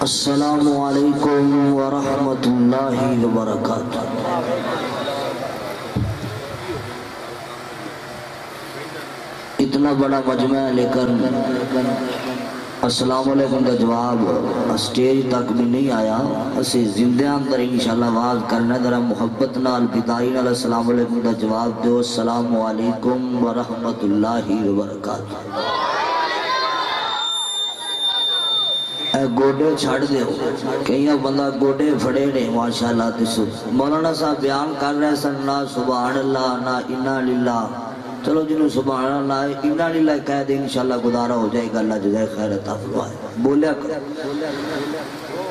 السلام علیکم ورحمۃ اللہ وبرکاتہ۔ اتنا بڑا مجمع ہے لیکن السلام علیکم کا جواب اسٹیج تک بھی نہیں آیا۔ اسی زندہ اندر انشاءاللہ آواز کرنا، ذرا محبت نال بدائی نال السلام علیکم کا جواب دیو۔ السلام علیکم ورحمۃ اللہ وبرکاتہ۔ اے گوڑے چھڑ دیو، کئی بندہ گوڑے پھڑے نے ماشاءاللہ تسو۔ مولانا صاحب بیان کر رہے سن، نہ سبحان اللہ نہ انا للہ۔ چلو جنہوں سبحان اللہ انا للہ کہہ دیں انشاءاللہ گزارا ہو جائے گا، اللہ جزائے خیر عطا فرمائے۔ بولیا کرو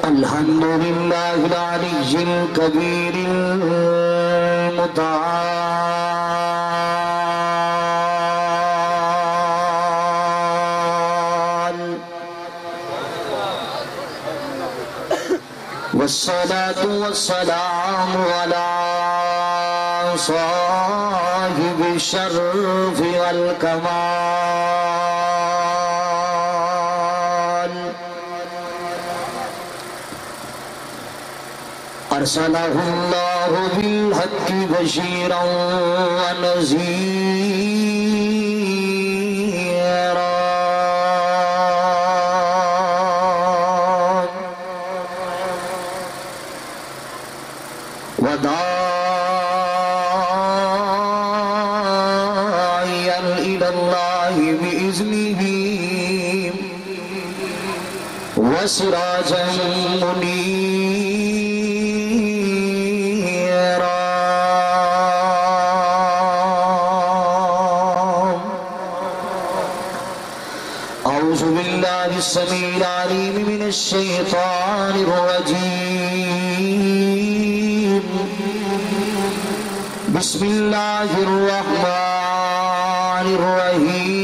الحمدللہ العلی الکبیر المتعال، والصلاة والسلام على صاحب الشرف والکمال، ارسلہ اللہ بالحق بشیرا ونذیرا، وداعيا إلى الله بإذنه وسراجا منيرا، أعوذ بالله السميع العليم من الشيطان الرجيم، بسم اللہ الرحمن الرحیم،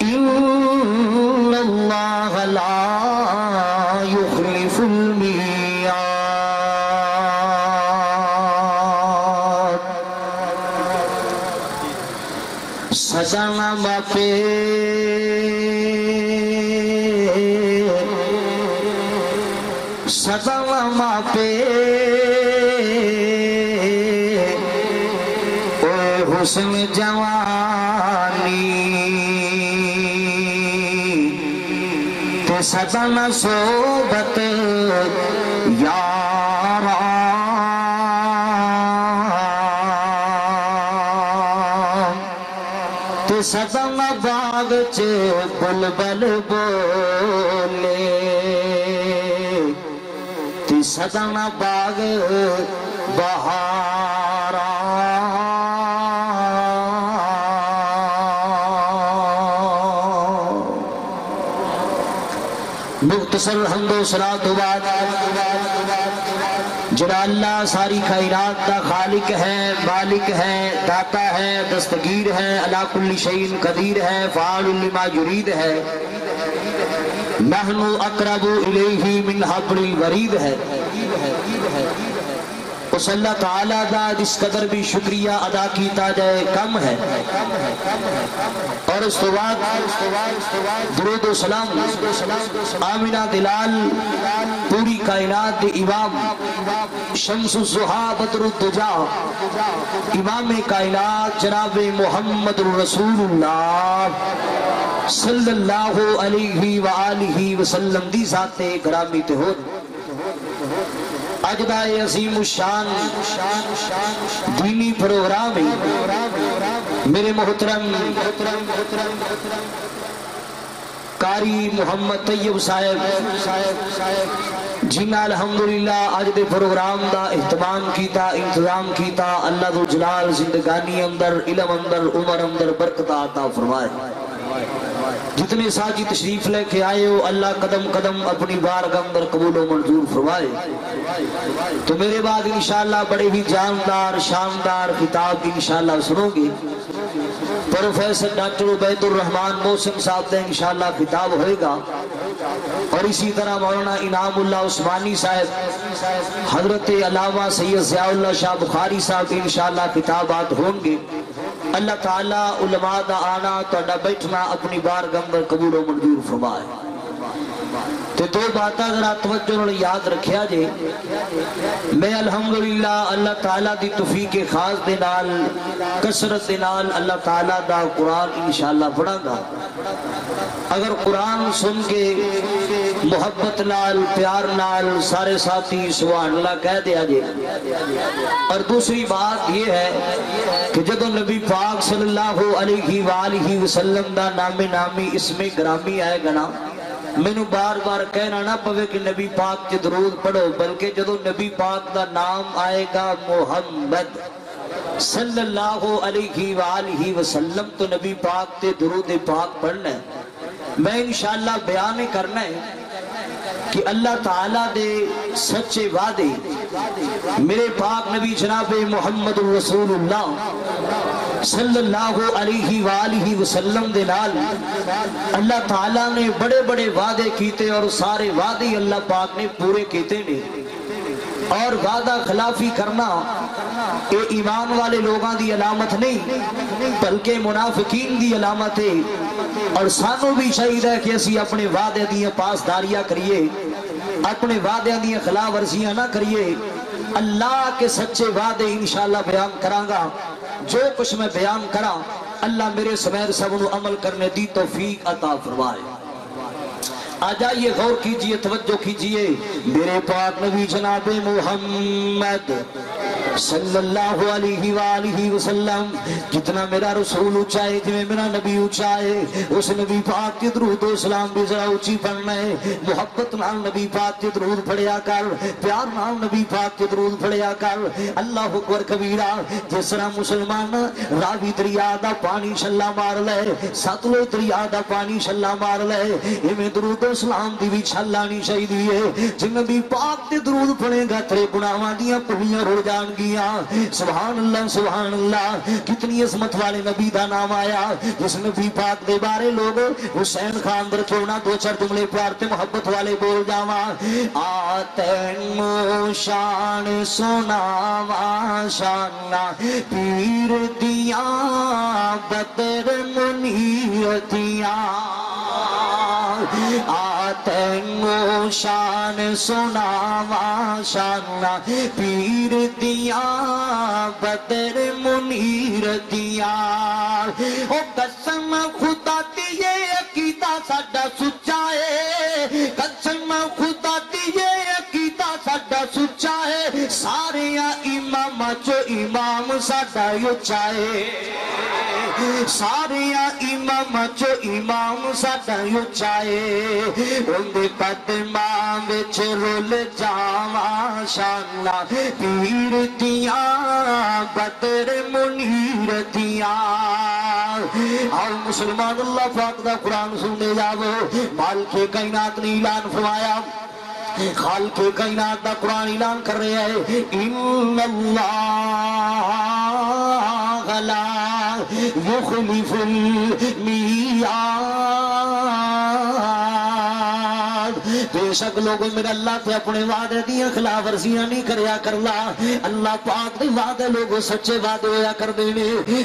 ان اللہ لا یخلف المیعاد، سجانا باپے سلام پہ اے حسن جوانی، تے سدن صحبت یاران، تے سدن باغ چ بلبل بولے، سدن باغ بہارا، مختصر حمد و صلاۃ و بعد جڑا اللہ ساری کائنات کا خالق ہے، مالک ہے، داتا ہے، دستگیر ہے، علی کل شیء قدیر ہے، فعال لما یرید ہے، نحن اقرب الیہ من حبل الورید ہے، اس اللہ تعالیٰ دا جس قدر بھی شکریہ ادا کیتا جائے کم ہے، اور اس تو بعد درود و سلام آمینہ دلال پوری کائنات دی امام شمس الضحیٰ بدر الدجا امام کائنات جناب محمد رسول اللہ صلی اللہ علیہ وآلہ وسلم دی ذات گرامی تے ہو اجدہ عظیم الشان دینی پروگرام میرے محترم قاری محمد طیب صاحب جنہا الحمدللہ آج دے پروگرام دا اہتمام کیتا، انتظام کیتا، اللہ ذو جلال زندگانی اندر، علم اندر، عمر اندر برکت عطا فرمائے۔ جتنے ساتھی تشریف لے کے آئے ہو اللہ قدم قدم اپنی بارگاہ اندر قبول و منظور فرمائے۔ تو میرے بعد انشاءاللہ بڑے ہی جاندار شاندار خطاب انشاءاللہ سنو گے، پروفیسر ڈاکٹر عبید الرحمن محسن صاحب دے انشاءاللہ خطاب ہوئے گا، اور اسی طرح مولانا انعام اللہ عثمانی صاحب، حضرت علامہ سید ضیاء اللہ شاہ بخاری صاحب انشاءاللہ خطابات ہوں گے۔ اللہ تعالیٰ علماء دا آنا تہاڈا بیٹھنا اپنی بارگاہ اندر قبول و منظور فرمائے۔ تو دو باتاں ذرا توجہ نال یاد رکھیا جے، میں الحمدللہ اللہ تعالیٰ دی توفیق خاص دے نال کثرت دے نال اللہ تعالیٰ دا قرآن انشاءاللہ پڑھاں گا۔ اگر قرآن سن کے محبت نال پیار نال سارے ساتھی سبحان اللہ کہہ دیا جے۔ اور دوسری بات یہ ہے کہ جدو نبی پاک صلی اللہ علیہ وآلہ وسلم دا نام نامی اسم گرامی آئے گا نا، میں نو بار بار کہنا نہ پوے کہ نبی پاک کے درود پڑھو، بلکہ جدو نبی پاک دا نام آئے گا محمد صلی اللہ علیہ وآلہ وسلم تو نبی پاک تے درود پاک پڑھنا ہے۔ میں انشاءاللہ بیان کرنا ہے کہ اللہ تعالیٰ دے سچے وعدے میرے پاک نبی جناب محمد رسول اللہ صلی اللہ علیہ وآلہ وسلم دے نال اللہ تعالیٰ نے بڑے بڑے وعدے کیتے اور سارے وعدے اللہ پاک نے پورے کیتے نے۔ اور وعدہ خلافی کرنا اے ایمان والے لوگاں دی علامت نہیں بلکہ منافقین دی علامت ہے۔ اور سانو بھی چاہیے کہ اسی اپنے وعدے دیاں پاسداریاں کریے، اپنے وعدے دیاں خلاف ورزیاں نہ کریے۔ اللہ کے سچے وعدے انشاءاللہ بیان کراں، جو کچھ میں بیان کراں اللہ میرے سمیر سب نو عمل کرنے دی توفیق عطا فرمائے۔ آجائیے غور کیجئے، توجہ کیجئے، میرے پاک نبی جناب محمد صلی اللہ علیہ وآلہ وسلم جتنا میرا رسول اونچا ہے، جویں میرا نبی اونچا ہے، اس نبی پاک کے درود و سلام بھی ذرا اونچی پڑھنا ہے۔ محبت نال نبی پاک کے درود پڑھیا کر، پیار نال نبی پاک کے درود پڑھیا کر۔ اللہ اکبر کبیرہ۔ جس طرح مسلمان راوی دریا دا پانی چھلا مار لے، ستلج دریا دا پانی چھلا مار لے، ایویں درود و سلام دی بھی چھل لانی چاہیے۔ جے نبی پاک تے درود پڑھے گا تیرے گناہاں دیاں پھلیاں رڑ جان گی۔ سبحان اللہ سبحان اللہ۔ کتنی عظمت والے نبی دا نام آیا جس نبی پاک دے بارے لوگ حسین خان در کیوں نہ دو چار جملے پیار تے محبت والے بول جاواں۔ آتن شان سناواں شان پیر دیاں بدر منیر دیاں، آتن شان سناواں شان پیر دیاں بدر منیر دیاں۔ او قسم خدا دی یہ عقیدہ ساڈا سچا ہے، قسم خدا دی یہ عقیدہ ساڈا سچا ہے، سارے امام چو امام ساڈا اونچا ہے، سارے امام چو امام ساڈا اونچا ہے۔ اندے قدماں وچ رول جاواں شان پیر دیاں بدر منیر دیاں۔ آؤ مسلمان اللہ پاک دا قرآن سننے جاؤ۔ مالک کائنات نے اعلان فرمایا، خالق کائنات دا قرآن اعلان کر رہے ہیں، ان اللہ لا یخلف المیعاد۔ بے شک لوگوں میرے اللہ تے اپنے وعدے دیاں خلاف ورزیاں نہیں کریا کرلا۔ اللہ پاک دے وعدے لوگوں سچے وعدے ہویا کر دینے۔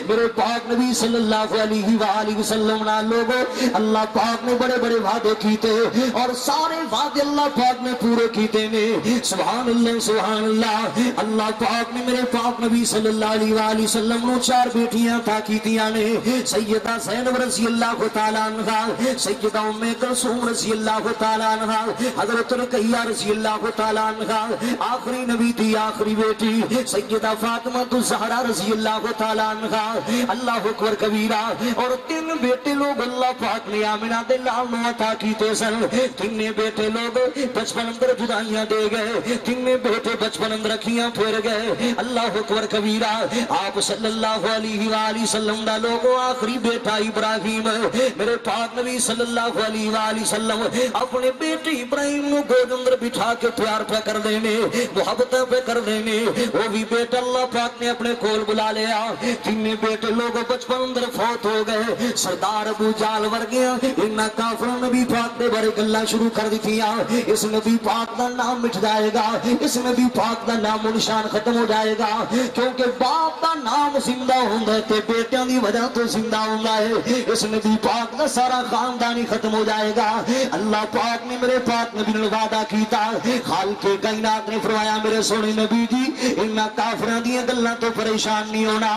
میرے پاک نبی صلی اللہ علیہ وآلہ وسلم نال لوگوں اللہ پاک نے بڑے بڑے وعدے کیتے اور سارے وعدے اللہ پاک نے پورے کیتے نے۔ سبحان اللہ سبحان اللہ۔ اللہ پاک نے میرے پاک نبی صلی اللہ علیہ وآلہ وسلم نو چار بیٹیاں تھا کیتیاں نے، سیدہ زینب رضی اللہ تعالیٰ عنہا، سیدہ ام کلثوم رضی اللہ تعالیٰ عنہا، حضرت رقیہ رضی اللہ تعالیٰ عنہا، آخری نبی تھی آخری بیٹی سیدہ فاطمہ الزہرا رضی اللہ تعالیٰ عنہا۔ اللہ اکبر کبیرہ۔ اور تین بیٹے لوگ اللہ پاک نے آمنہ دے نام عطا کیتے سن۔ تین بیٹے لوگ بچپن اندر جدائیاں دے گئے، تین بیٹے بچپن اندر رکھیاں پھیر گئے۔ اللہ اکبر کبیرہ۔ آپ صلی اللہ علیہ وآلہ وسلم دا لوگوں آخری بیٹا ابراہیم، میرے پاک نبی صلی اللہ علیہ وآلہ وسلم اپنے بیٹے ابراہیم نو گود اندر بٹھا کے پیار پہ کر دینے محبت پہ کر دینے وہ بھی بیٹا اللہ پاک نے اپنے کول بلا لیا تین بیٹے لوگ بچپن اندر فوت ہو گئے سردار ابو جال ورگیا انہاں کافروں نبی پاک نے بڑے گلاں شروع کر دیتیاں اس نبی پاک دا نام مٹ جائے گا اس نبی پاک دا نام و نشان ختم ہو جائے گا کیونکہ باپ دا نام زندہ ہوندا ہے تے بیٹیاں دی وجہ تو زندہ ہوندا ہے اس نبی پاک دا سارا خاندانی ختم ہو جائے گا اللہ پاک نے میرے پاک نبی نے وعدہ کیتا خالق کائنات نے فرمایا میرے سونے نبی جی انہاں کافراں دی گلاں تو پریشان نہیں ہونا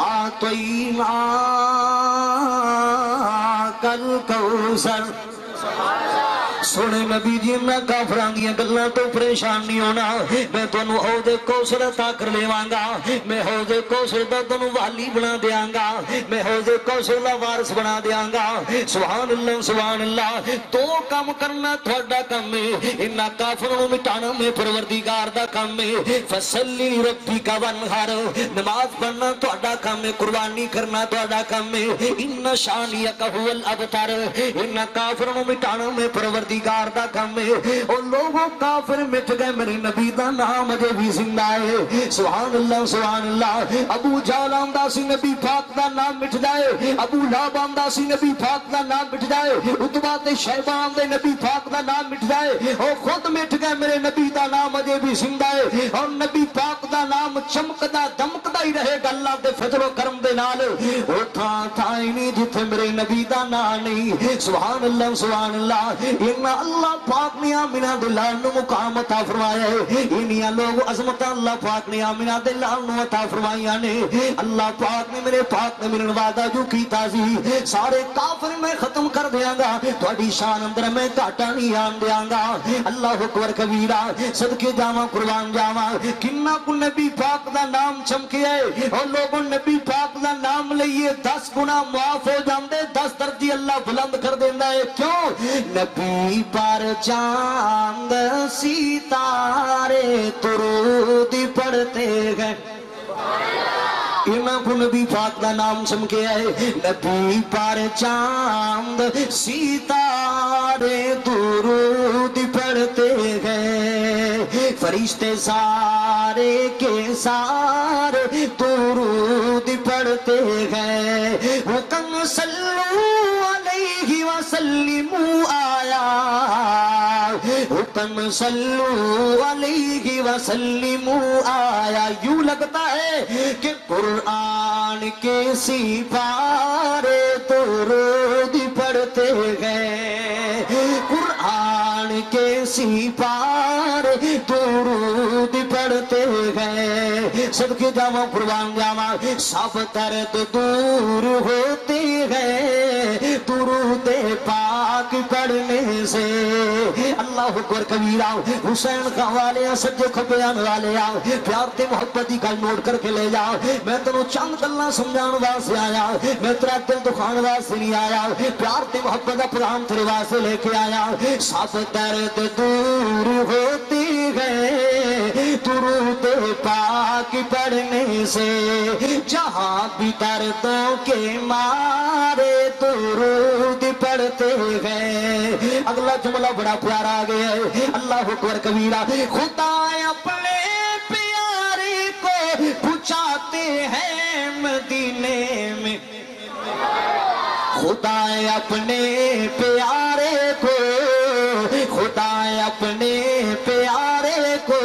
آتینا کل کوثر سونے نبی جی میں کافران دیا گلاں تو پریشان نہیں ہونا میں تنو حوض کوثر عطا کر لیواں گا میں حوض کوثر دا تنو والی بنا دیاں گا میں حوض کوثر دا وارث بنا دیاں گا سبحان اللہ تو کام کرنا تھوڑا کم ہے انہاں کافروں مٹانا میں پروردگار دا کم ہے فصلی ربی کا ونہر نماز پڑھنا تھوڑا کم ہے قربانی کرنا تھوڑا کم ہے ان شانیک هو الابتر انہاں کافروں مٹانا میں پروردگار دا کم ہے اور لوگوں کافر مٹ گئے میرے نبی دا نام اجے بھی زندہ ہے سبحان اللہ ابو جہل آندا سی نبی پاک دا نام مٹ جائے ابو لہب آندا سی نبی پاک دا نام مٹ جائے عتبہ تے شیبہ آندے نبی پاک دا نام مٹ جائے اور خود مٹ گئے میرے نبی دا نام اجے بھی زندہ ہے اور نبی پاک دا نام چمکدا دمکدا ہی رہے گا اللہ دے فضل و کرم دے نال او تھا ہی نہیں جتھے میرے نبی دا نام نہیں سبحان اللہ اللہ پاک نے آمینہ دلال نو مقام عطا فرمایا ہے انہیاں لوگ عظمت اللہ پاک نے آمینہ دلال نو عطا فرمایا نے اللہ پاک نے میرے پاک نے میرے وعدہ جو کیتا سی سارے کافر میں ختم کر دیاں گا تھوڑی شان اندر میں گھاٹا نہیں آن دیاں گا اللہ اکبر کبیرہ صدقے جاواں قربان جاواں کنہ کو نبی پاک دا نام چمکے ہے اور لوگوں نبی پاک دا نام لئیے 10 گناہ معاف ہو جاندے 10 درجے اللہ بلند کر دیندہ ہے کیوں نبی پر چاند ستارے درود پڑھتے گئے امام کو نبی پاک دا نام چمکے آئے نبی پر چاند ستارے درود پڑھتے گئے فرشتے سارے کے سارے درود پڑھتے گئے حکم صلو علیہ وسلموا آیا حکم صلو علیہ وسلموا آیا یوں لگتا ہے کہ قرآن کے سپارے درود پڑھتے گئے قرآن کے سپارے درود پڑھتے گئے صدقے جاواں قربان جاواں سب درد دور ہوتے گئے درود پاک پڑھنے سے اللہ اکبر کبیرہ حسین خان والے سجے کھبے آن والے پیار تے محبت کی گل نوٹ کر کے لے جا میں تینوں چند گلاں سمجھان واسطے آیا میں تیرا دل دکھان واسطے نہیں آیا پیار تے محبت دا پیغام تیرے واسطے لے کے آیا سب درد دور ہوتے گئے درود پاک پڑھنے سے جہاں بھی دردوں کے مارے درود پڑھتے گئے اگلا جملہ بڑا پیارا آ گیا ہے اللہ اکبر کبیرہ خدا اپنے پیارے کو پہنچاتے ہیں مدینے میں خدا اپنے پیارے کو خدا اپنے پیارے کو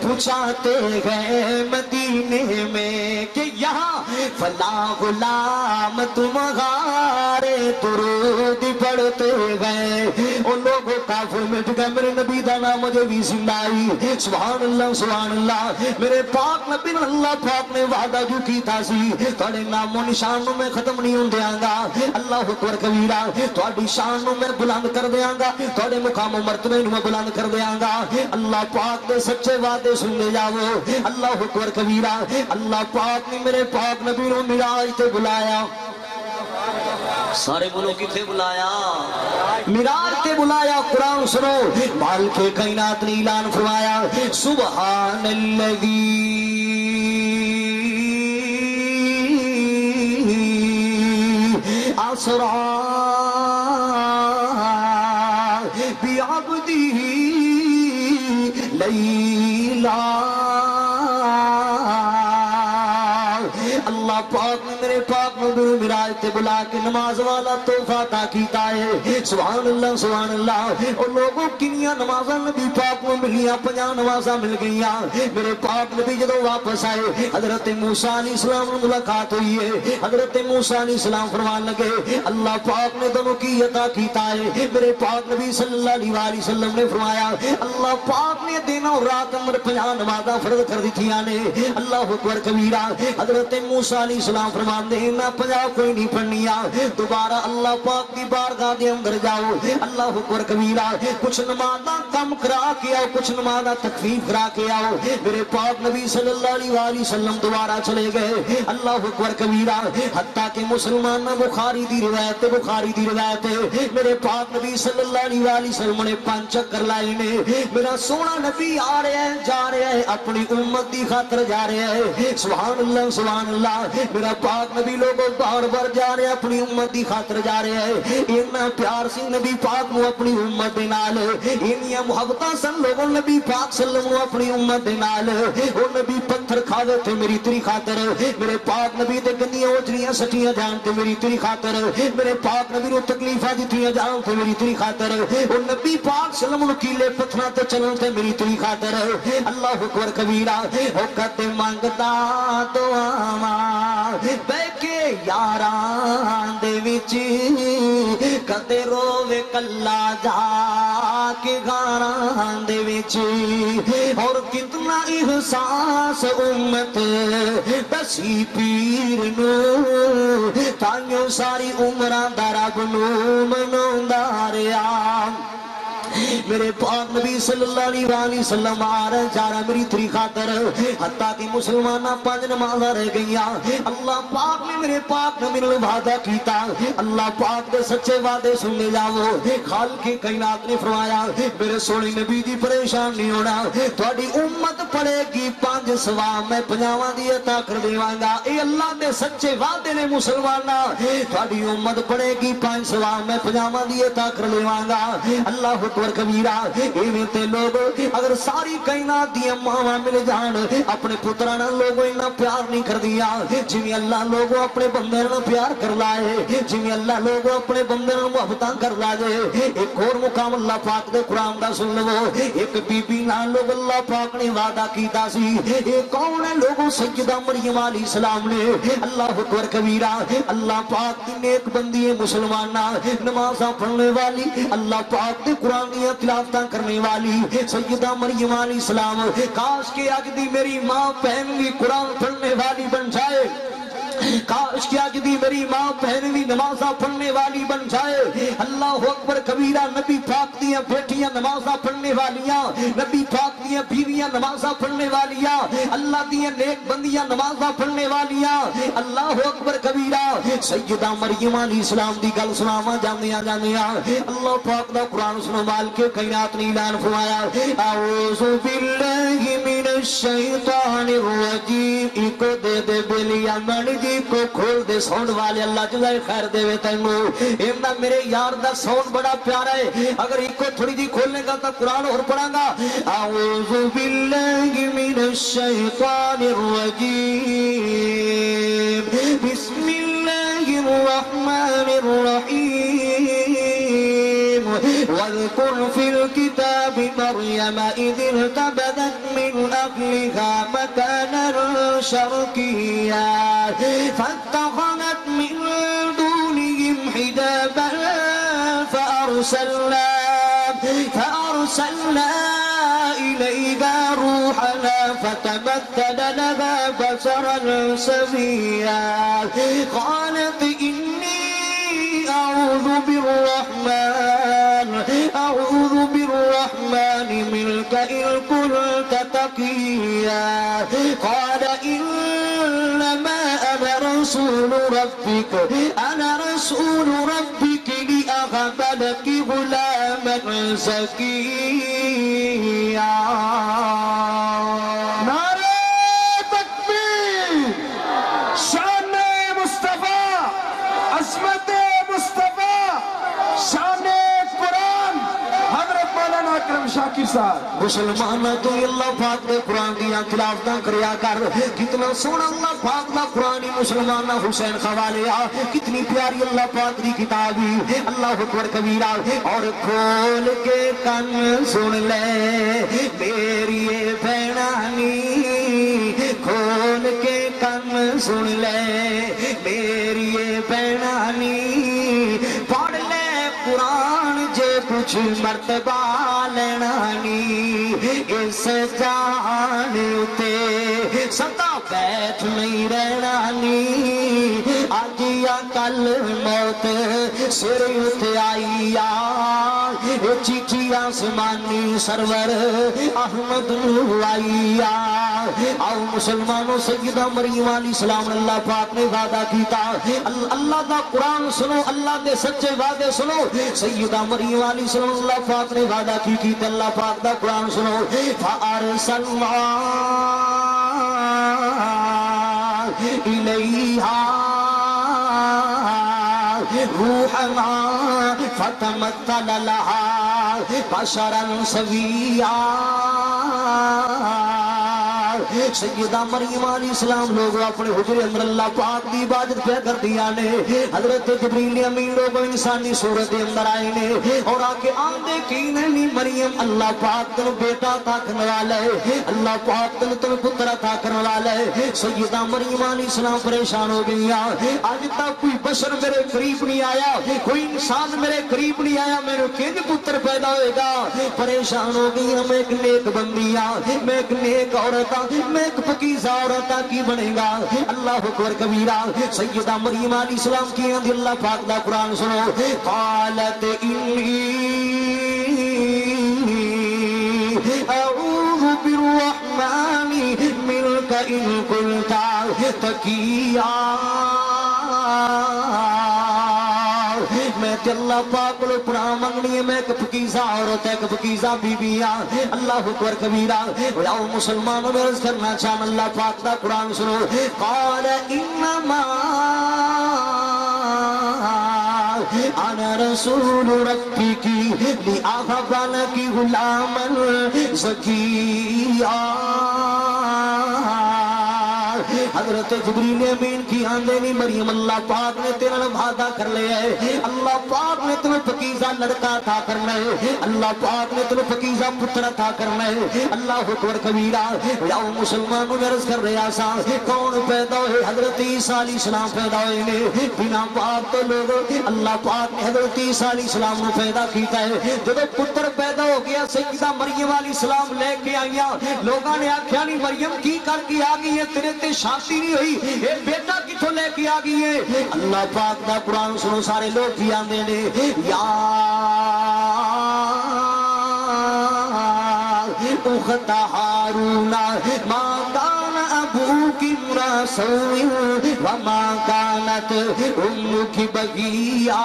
پہنچاتے گئے مدینے میں کہ یہاں فلاں غلام تمہارے درود پڑھتے گئے ان لوگوں کافر مٹ گئے میرے نبی دا نام مجھے بھی زندہ آئی سبحان اللہ میرے پاک نبی اللہ پاک نے وعدہ جو کی تھا سی تھوڑے نام و نشان میں ختم نہیں ہوں دیاں گا اللہ اکبر کبیرہ تھوڑی شان میں بلند کر دیاں گا تھوڑے مقام و مرتبے میں بلند کر دیاں گا اللہ پاک دے سچے وعدے سن لے جاؤ اللہ اکبر کبیرہ اللہ پاک نے میرے پاک نبی نو معراج تے بلایا سارے بولو کتنے بلایا معراج تے بلایا قرآن سنو مالک کائنات نے اعلان فرمایا سبحان الذی قلیلا اللہ پاک نے میرے پاک نبی معراج تے بلا کے نماز والا تحفہ عطا کیتا ہے سبحان اللہ سبحان اللہ اور لوگوں کنیاں نمازاں نبی پاک کو ملیاں 50 نمازاں مل گئیاں میرے پاک نبی جدوں واپس آئے حضرت موسیٰ علیہ السلام نے ملاقات ہوئی ہے حضرت موسیٰ علیہ السلام فرمان لگے اللہ پاک نے دونوں کی عطا کیتا ہے میرے پاک نبی صلی اللہ علیہ وسلم نے فرمایا اللہ پاک نے دن اور رات اندر 50 نمازاں فرض کر دتیاں نے اللہ اکبر کبیرہ حضرت موسیٰ علیہ السلام فرماندے میں 50 کوئی نہیں پڑھنیا دوبارہ اللہ پاک کی بارگاہ دے اندر جاؤ اللہ اکبر کبیرہ کچھ نمازاں کم کرا کے آؤ کچھ نمازاں تخفیف کرا کے آؤ میرے پاک نبی صلی اللہ علیہ وسلم دوبارہ چلے گئے اللہ اکبر کبیرہ حتیٰ کہ مسلمان بخاری دی روایت ہے میرے پاک نبی صلی اللہ علیہ وسلم نے 5 چکر لائے نے میرا سونا نبی آ رہا ہے جا رہا ہے اپنی امت دی خاطر جا رہا ہے سبحان اللہ میرا پاک نبی لوگوں بار بار جا رہے اپنی امت دی خاطر جا رہے ہیں اتنا پیار سی نبی پاک نو اپنی امت دے نال انیاں محبتاں سن لوگوں نبی پاک صلی اللہ علیہ وسلم اپنی امت دے نال او نبی پتھر کھاوے تھے میری تیری خاطر میرے پاک نبی تے گندیاں اوجڑیاں سٹیاں جان تے میری تیری خاطر میرے پاک نبی نو تکلیفاں دتیاں جان تے میری تیری خاطر او نبی پاک صلی اللہ علیہ وسلم کیلے پتھراں تے چلن تے میری تیری خاطر اللہ اکبر کبیرہ او کتے منگدا دعاواں بے کے یاران دے وچ کدے روے کلا جا کے غاران دے وچ اور کتنا احساس امت دسی پیر نو تانیوں ساری عمراں دا رب نو مناوندا رہیا میرے پاک نبی صلی اللہ علیہ وسلم آ رہے جا رہا میری تری خاطر حتیٰ کہ مسلمانہ 5 نمازاں رہ گئیاں اللہ پاک نے میرے پاک نبی نے وعدہ کیتا اللہ پاک دے سچے وعدے سننے جاؤ خالق کائنات نے فرمایا میرے سونے نبی دی پریشان نہیں ہونا تھوڑی امت پڑے گی 5 ثواب میں 50 دی عطا کر دیواں گا اے اللہ دے سچے وعدے نے مسلمانہ تھوڑی امت پڑے گی 5 ثواب میں 50 دی عطا کر دیواں گا اللہ اکبر کبیرہ ایویں تے لوگ اگر ساری کائنات دی ماواں مل جان اپنے پتراں نال لوگوں اتنا پیار نہیں کر دیا جویں اللہ لوگوں اپنے بندے نال پیار کر لائے جویں اللہ لوگوں اپنے بندے نال محبتاں کر لائے ایک اور مقام اللہ پاک دے قرآن دا سن لو ایک بی بی نال لوگ اللہ پاک نے وعدہ کیتا سی اے کون ہے لوگوں سیدہ مریم علیہ السلام نے اللہ اکبر کبیرہ اللہ پاک دی نیک بندی ہے مسلمانہ نمازاں پڑھنے والی اللہ پاک دے قرآن تلاوتاں کرنے والی سیدہ مریم علیہ السلام کاش کہ آج دی میری ماں بہن بھی قرآن پڑھنے والی بن جائے کاش کہ آج دی میری ماں بہن بھی نمازاں پڑھنے والی بن جائے اللہ اکبر کبیرہ نبی پاک دیاں بیٹیاں نمازاں پڑھنے والیاں نبی پاک دیاں بیویاں نمازاں پڑھنے والیاں اللہ دیاں نیک بندیاں نمازاں پڑھنے والیاں اللہ اکبر کبیرہ سیدہ مریم علیہ السلام دی گل سناواں جاندیاں اللہ پاک دا قرآن سنو مال کے کائنات نے اعلان فرمایا اعوذ باللہ من الشیطان الرجیم ایک دے بلیا من جی کو کھول دے ساؤنڈ والے اللہ جزائے خیر دے وے تینو ایمنا میرے یار دا ساؤنڈ بڑا پیارا ہے اگر ایک کو تھوڑی جی کھولنے گا تو قرآن اور پڑھا گا اعوذ باللہ من الشیطان الرجیم بسم اللہ الرحمن الرحیم واذكر في الكتاب مريم إذ انتبذت من أهلها مكانا شرقيا فاتخذت من دونهم حجابا فأرسلنا إليها روحنا فتمثل لها بشرا سويا قالت إني أعوذ بالرحمن منك إن كنت تقيا قال إنما أنا رسول ربك لأهب لك غلاما زكيا شاکر مسلمان تو اللہ پاک دے قرآن دیا تلاوتاں کریا کر کتنا سونا اللہ پاک دا قرآن مسلمان حسین خوالیا کتنی پیاری اللہ پاک دی کتابی اللہ اکبر کبیرہ اور کھول کے کن سن لے میری بہنانی کھول کے کن سن لے میری بہنانی پڑھ لے قرآن جے کچھ مرتبہ لینا نی اس جان اتے سدا بیٹھ نہیں رہنا نی آج یا کل موت سر اتے آئی چیٹھی آسمانی سرور احمد آئی آؤ مسلمانوں سیدہ مریم علیہ السلام اللہ پاک نے وعدہ کیتا اللہ دا قرآن سنو اللہ دے سچے وعدے سنو سیدہ مریم علیہ السلام اللہ پاک نے وعدہ کی اللہ پاک دا قرآن سنو فَأَرْسَلْنَا إِلَيْهَا روحنا فتمثل لها بشرا سويا سیدہ مریم علیہ السلام لوگ اپنے حجرے اندر اللہ پاک دی عبادت پہ کر دیا نے حضرت جبریل امین لوگ انسانی صورت اندر آئے نے اور آکے آندے کی نہیں مریم اللہ پاک تن بیٹا تھا کرنے والا ہے اللہ پاک تن پتر تھا کرنے والا ہے سیدہ مریم علیہ السلام پریشان ہو گئی آج تک کوئی بشر میرے قریب نہیں آیا کوئی انسان میرے قریب نہیں آیا میرے کنج پتر پیدا ہوئے گا پریشان ہو گئی میں ایک نیک بندی میں ایک نیک عورت میں ایک پکیزہ عورتہ کی بنے گا اللہ اکبر کبیرہ سیدہ مریم علیہ السلام کی اندھی اللہ پاک دا قرآن سنو قالت انی اعوذ بالرحمن منک ان قلتا تقیا میں اللہ پاک کو پناہ منگنی ہے میں ایک پکیزہ عورت ہے ایک پکیزہ بی بی اللہ اکبر کبیرہ آؤ مسلمانوں میں عرض کرنا چاہم اللہ پاک دا قرآن سنو قال انما انا رسول ربک لأہب لک غلاما زکیا حضرت جبریل امین کی آندینی مریم اللہ پاک نے تیرا وعدہ کر لیا ہے اللہ پاک نے تمہیں پکیزہ لڑکا تھا کرنا ہے اللہ پاک نے تمہیں پکیزہ پتر تھا کرنا ہے اللہ اکبر کبیرہ یاؤ مسلمانوں میں عرض کر رہا سا کون پیدا ہوئے حضرت عیسیٰ علیہ السلام پیدا ہوئے نے بنا باپ تو لوگ اللہ پاک نے حضرت عیسیٰ علیہ السلام نے پیدا کیتا ہے جب پتر پیدا ہو گیا سیدہ مریم علیہ السلام لے کے آئیا لوگاں نے آکھیا نہیں مریم کی کر کے آگئی ہے تیرے تے شادی نہیں ہوئی اے بیٹا کتھوں لے کے آگئی ہے اللہ پاک دا قرآن سنو سارے لوگ بھی آندے نے یا اخت ہارون ما کان ابوک امرا سوء وما کانت امک بغیا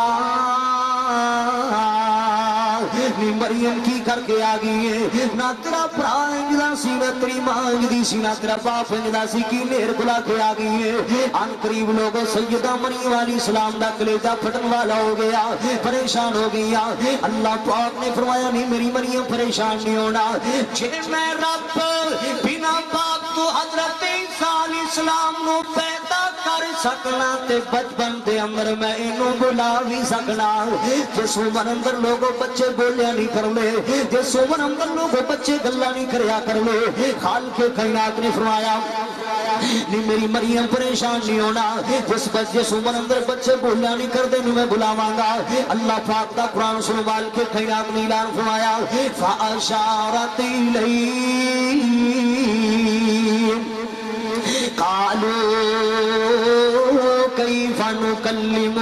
مریم کی کر کے آگئی ہے نہ تیرا پرا انجدہ سی نہ تیری ماں انجدی سی نہ تیرا باپ انجدہ سی کی نیر کلا کے آگئی ہے ان قریب لوگوں سیدہ مریم علیہ السلام دا کلیجہ پھٹن والا ہو گیا پریشان ہو گیا اللہ پاک نے فرمایا نہیں میری مریم پریشان نہیں ہونا چھے میں رب بنا پاک تو حضرت عیسیٰ علیہ السلام نو پیدا کر سکنا تے بچپن دے اندر میں انہوں بلا بھی سکنا جس عمر اندر لوگوں بچے بولیا نہیں کر لے جس عمر اندر لوگوں بچے گلہ نہیں کریا کر لے خالق کائنات نے فرمایا نہیں میری مریم پریشان نہیں ہونا جس عمر اندر بچے بولیا نہیں کر دے میں بلاواں گا اللہ پاک دا قرآن سنوال کے کائنات نے اعلان فرمایا فَأَشَارَتْ إِلَيْهِ قَالُوا كيف نكلم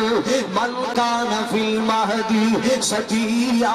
من كان في المهد صبيا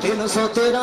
313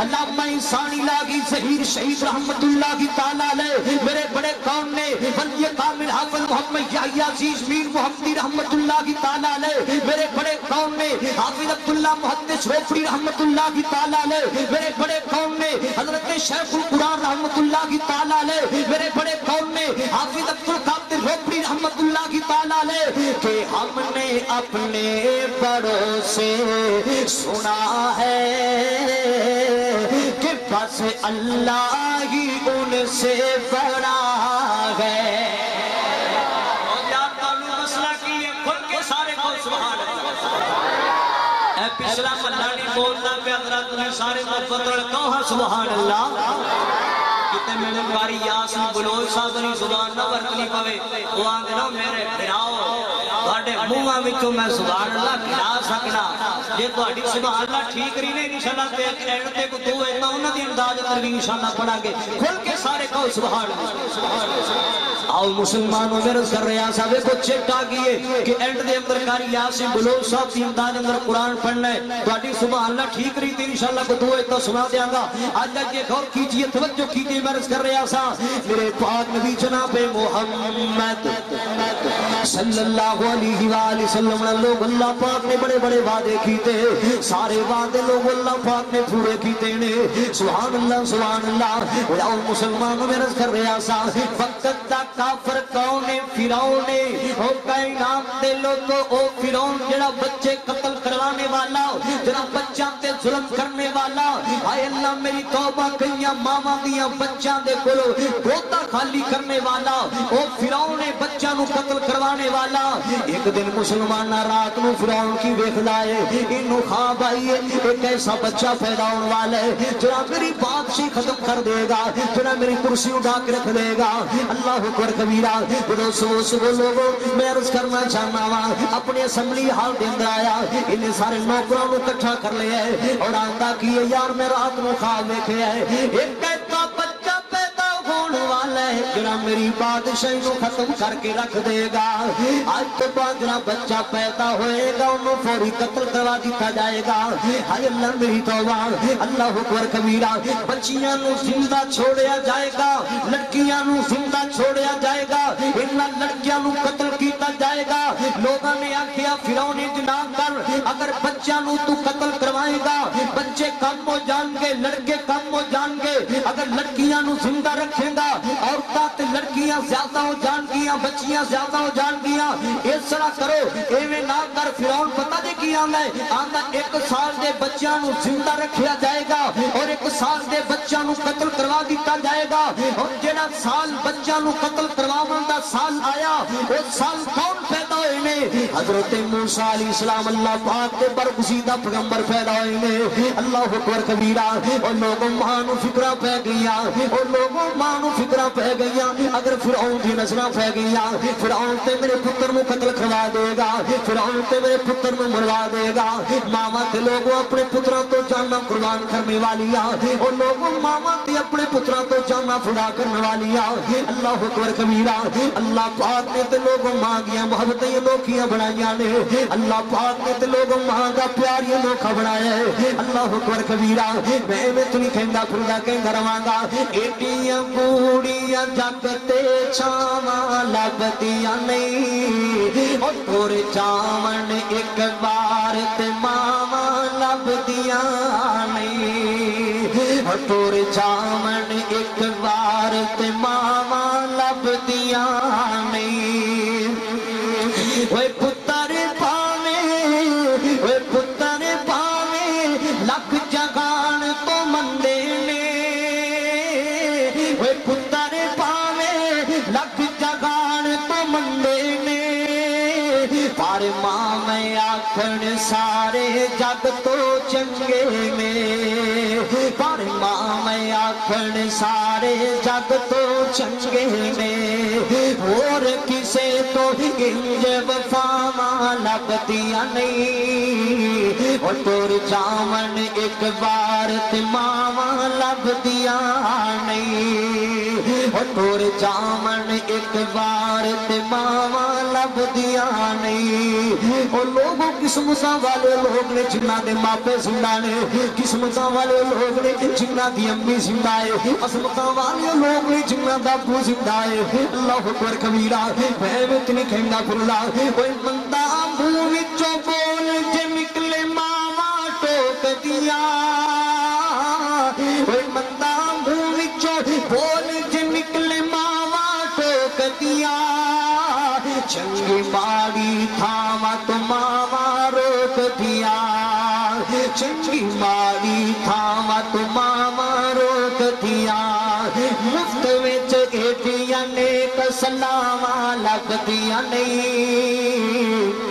علامہ انسانی لاگی ظہیر شہید رحمت اللہ کی تعالیٰ علیہ میرے بڑے قوم نے ولی کامل حافظ محمد یحییٰ عزیز میر محمدی رحمت اللہ کی تعالیٰ علیہ میرے بڑے قوم نے حافظ عبداللہ محدث روپڑی رحمت اللہ کی تعالیٰ علیہ میرے بڑے قوم نے حضرت شیخ القرآن رحمت اللہ کی تعالیٰ علیہ میرے بڑے قوم نے حافظ عبدالقادر روپڑی رحمت اللہ کی تعالیٰ علیہ کہ ہم نے اپنے بڑوں سے سنا ہے کہ بس اللہ ہی ان سے بڑا ہے۔ اور یار تعلق مسئلہ کی ہے کھل کے سارے کو سبحان اللہ۔ اے پچھلا ملہ نہیں بولنا پہ حضرات نے سارے کو فتر کہا سبحان اللہ۔ کتے میں نے باری یاسین بلوچ صاحب نہیں زبان نہ ورکنی پوے وہ آنگے نو میرے پھراؤ بڑے موہاں وچوں میں سبحان اللہ کھلا سکنا یہ تو اڈی سبحان اللہ ٹھیک رہی نے انشاءاللہ تے اینڈ تے کو تو ہے انہاں دی انداز اندر بھی انشاءاللہ پڑھا گے کھل کے سارے کہو سبحان اللہ۔ آؤ مسلمانوں میں رض کر رہے ہیں صاحبے کو چیک آگئے کہ اینڈ دے اندر کاری یاسین بلوچ صاحب دی انداز اندر قرآن پڑھنا ہے تو اڈی سبحان اللہ ٹھیک رہی تھی انشاءاللہ کو تو ہے تو سنا دیاں گا۔ آج یہ غور کیجئے توجہ کیجئے میں عرض کر رہا سا میرے پاک نبی جناب محمد صلی اللہ علیہ وآلہ وسلم لوگ اللہ پاک نے بڑے بڑے وعدے کیتے سارے وعدے لوگ اللہ پاک نے پورے کیتے نے سبحان اللہ سبحان اللہ۔ اور مسلمانوں میں عرض کر رہا سا وقت دا کافر کون فرعون نے او کائنات دے لوگو او فرعون جڑا بچے قتل کروانے والا جڑا بچہ تے ظلم کرنے والا آئے اللہ میری توبہ کئیاں ماما دیاں بچہ دے کلو گوتا خالی کرنے والا او فرعون بچہ نو قتل کروانے والا ایک دن مسلمان رات نو فرعون کی ویکھ لائے انو خواب آئیے ایک ایسا بچہ پیدا ہونے والا ہے جڑا میری بادشاہی ختم کر دے گا جڑا میری کرسی اٹھا کے رکھ دے گا اللہ اکبر کبیرہ وہ لوگوں میں عرض کرنا چاہنا ہوا اپنی اسمبلی حال دے اندر آیا انہیں سارے نوکروں کو اکٹھا کر لیا ہے اور آندہ کیے یار میں رات نو خواب دیکھے ہے ایک کہتا بچہ پیدا ہونے والا ہے جڑا میری بادشاہی نو ختم کر کے رکھ دے گا آج تو بعد جڑا بچہ پیدا ہوئے گا انہوں فوری قتل کروا دیتا جائے گا ہائے اللہ میری توبہ اللہ اکبر کبیرہ بچیاں نو زندہ چھوڑیا جائے گا لڑکیاں نو زندہ چھوڑیا جائے گا انہاں لڑکیاں نو قتل کیتا جائے گا لوگاں نے آکھیا فرعون جناب کر اگر بچہ نو تو قتل کروائے گا بچے کم ہو جان گے لڑکے کم ہو جان گے اگر لڑکیاں نو زندہ رکھیں گا عورتاں تے لڑکیاں زیادہ ہو جان گیاں بچیاں زیادہ ہو جان گیاں اس طرح کرو ایویں نہ کر فرعون پتہ دے کی آندا ہے آندا 1 سال دے بچیاں نو زندہ رکھیا جائے گا اور 1 سال دے بچیاں نو قتل کروا دیتا جائے گا اور جڑا سال بچیاں نو قتل کرواون دا سال آیا اس سال کون پیدا ہوئے نے حضرت موسیٰ علیہ السلام اللہ پاک کے برگزیدہ پیغمبر پیدا ہوئے نے اللہ اکبر کبیرہ اور لوگوں مانو فکرہ پہ گیا اور لوگوں مانو فکرہ پہ گیا اگر فرعون دی نظرہ پہ گیا فرعون تے میرے پتر نو قتل کروا دے گا فرعون تے میرے پتر نو مروا دے گا ماما تے لوگوں اپنے پتروں تو جانا قربان کرنے والی اور لوگوں ماما تے اپنے پتروں تو جانا فدا کرنے والی اللہ اکبر کبیرہ اللہ پاک نے تے لوگوں مانگیاں محبتیں لوکیاں بنائیاں نے اللہ پاک نے تے لوگوں مانگا پیاری لوکا بنایا ہے اللہ اکبر کبیرہ میں تو نہیں کہندہ پھردا کہندہ روانگا ایٹیاں بوڑیاں جگتے چھاواں لبدیاں نہیں اور تورے چاون ایک بار تے ماواں لبدیاں نہیں اور تورے چاون ایک بار تے ماواں لبدیاں نہیں اوے پتر پاویں لکھ جگان تو مندے نے اوے پتر پاویں لکھ جگان تو مندے نے پر ماں میں آکھن سارے جگ تو چنگے میں پر ماں میں آکھن سارے جگ تو چنگے میں اور کسے تو انج وفاواں لبدیاں نہیں اور تور جامن ایک بار تے ماوا لب دیا نہیں اور تور جامن ایک بار تے ماوا لب دیا نہیں اور لوگوں قسمتاں والے لوگ نے جنہ دے ماپے زندہ نے قسمتاں والے لوگ نے جنہ دی امی زندہ ہے عظمتاں والے لوگ نے جنہ دا ابو زندہ ہے اللہ اکبر کبیرہ میں اتنی کہنا پھرلا کوئی بندہ منہ وچوں بول جے نکلے ماوا ٹوک دیا کوئی بندہ منہ وچوں بول جے نکلے ماوا ٹوک دیا چنگی ماڑی تھاوا تو ماوا روک دیا چنگی ماڑی تھاوا تو ماوا روک دیا مفت وچ ایڈیاں نیک سلاواں لگدیاں نہیں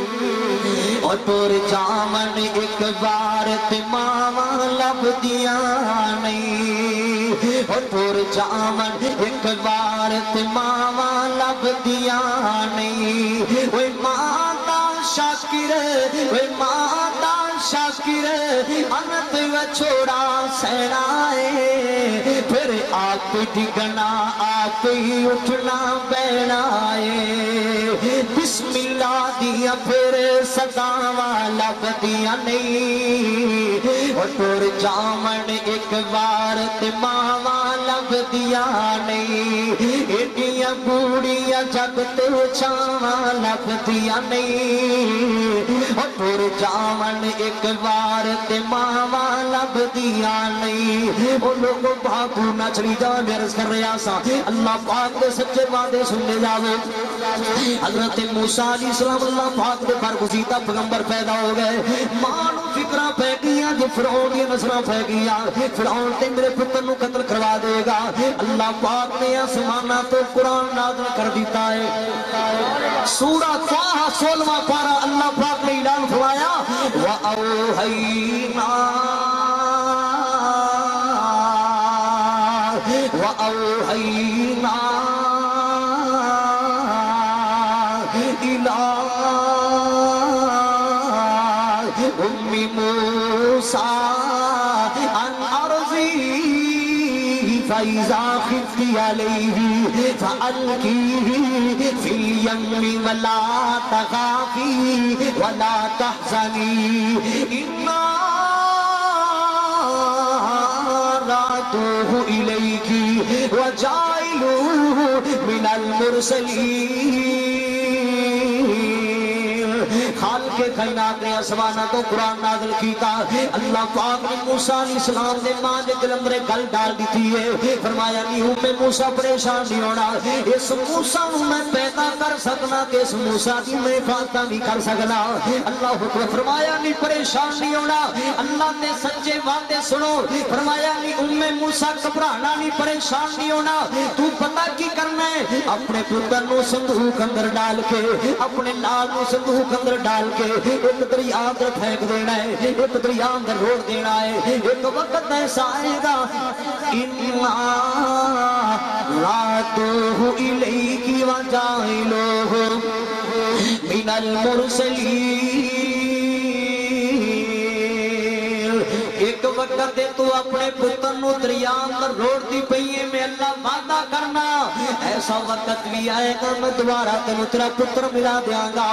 اور تور جامن ایک بار تے ماواں لبدیاں نہیں اور تور جامن ایک بار تے ماواں لبدیاں نہیں اوے ماں دا شاکر اوے ماں دا شاکر انت وچھوڑا سہنا ہے پھر آپ ڈگنا آپ ہی اٹھنا بہنا ہے بسم اللہ دیا پھر صداواں لبدیاں نہیں اور تور جامن ایک بار تے ماواں لبدیاں نہیں ایڈیاں بوڑیاں جگ تے چھاواں لبدیاں نہیں اور تور جامن ایک بار تے ماواں لبدیاں نہیں وہ لوگوں بھاگو نہ چلی جا عرض کر رہا سا اللہ پاک دے سچے وعدے سننے جاؤ حضرت موسیٰ علیہ السلام اللہ پاک دے برگزیدہ پیغمبر پیدا ہو گئے مانو فکرہ پہ گیا جو فرعون یہ نصرہ پہ گیا فرعون تے میرے پتر نو قتل کروا دے گا اللہ پاک نے آسمانہ تو قرآن نازل کر دیتا ہے سورہ طٰہٰ 16واں پارہ اللہ پاک نے اعلان فرمایا وَأَوْحَيْنَا وَأَوْحَيْنَا إِلَىٰ أُمِّ مُوسَىٰ أَنْ أَرْضِهِ فَإِذَا خِفْتِ عَلَيْهِ فَأَلْقِيهِ فِي الْيَمِّ وَلَا تَخَافِي وَلَا تَحْزَنِي إِنَّا رَادُوهُ إِلَيْكِ وَجَاعِلُوهُ مِنَ الْمُرْسَلِينَ خالق کائنات نے آسمانہ تو قرآن نازل کیتا اللہ پاک نے موسیٰ علیہ السلام دے ماں دے دل اندر گل ڈال دیتی ہے فرمایا نہیں ہوں میں موسیٰ پریشان نہیں ہونا اس موسیٰ نو میں پیدا کر سکنا کہ اس موسیٰ دی میں حفاظت نہیں کر سکنا اللہ حکم فرمایا نہیں پریشان نہیں ہونا اللہ نے سچے وعدے سنو فرمایا نہیں موسیٰ گھبرانا نہیں پریشان نہیں ہونا تو پتہ کی کرنا ہے اپنے پتر نو صندوق اندر ڈال کے اپنے نال نو صندوق اندر ڈال کے ایک دریا اندر پھینک دینا ہے ایک دریا اندر روڑ دینا ہے ایک وقت ایسا آئے گا اِنَّا رَادُوهُ إِلَيْكِ وَجَاعِلُوهُ مِنَ الْمُرْسَلِينَ ایک وقت دے تو اپنے پتر نو دریا اندر روڑ دی پئیے میں اللہ وعدہ کرنا ایسا وقت بھی آئے گا میں دوبارہ تینو تیرا پتر ملا دیاں گا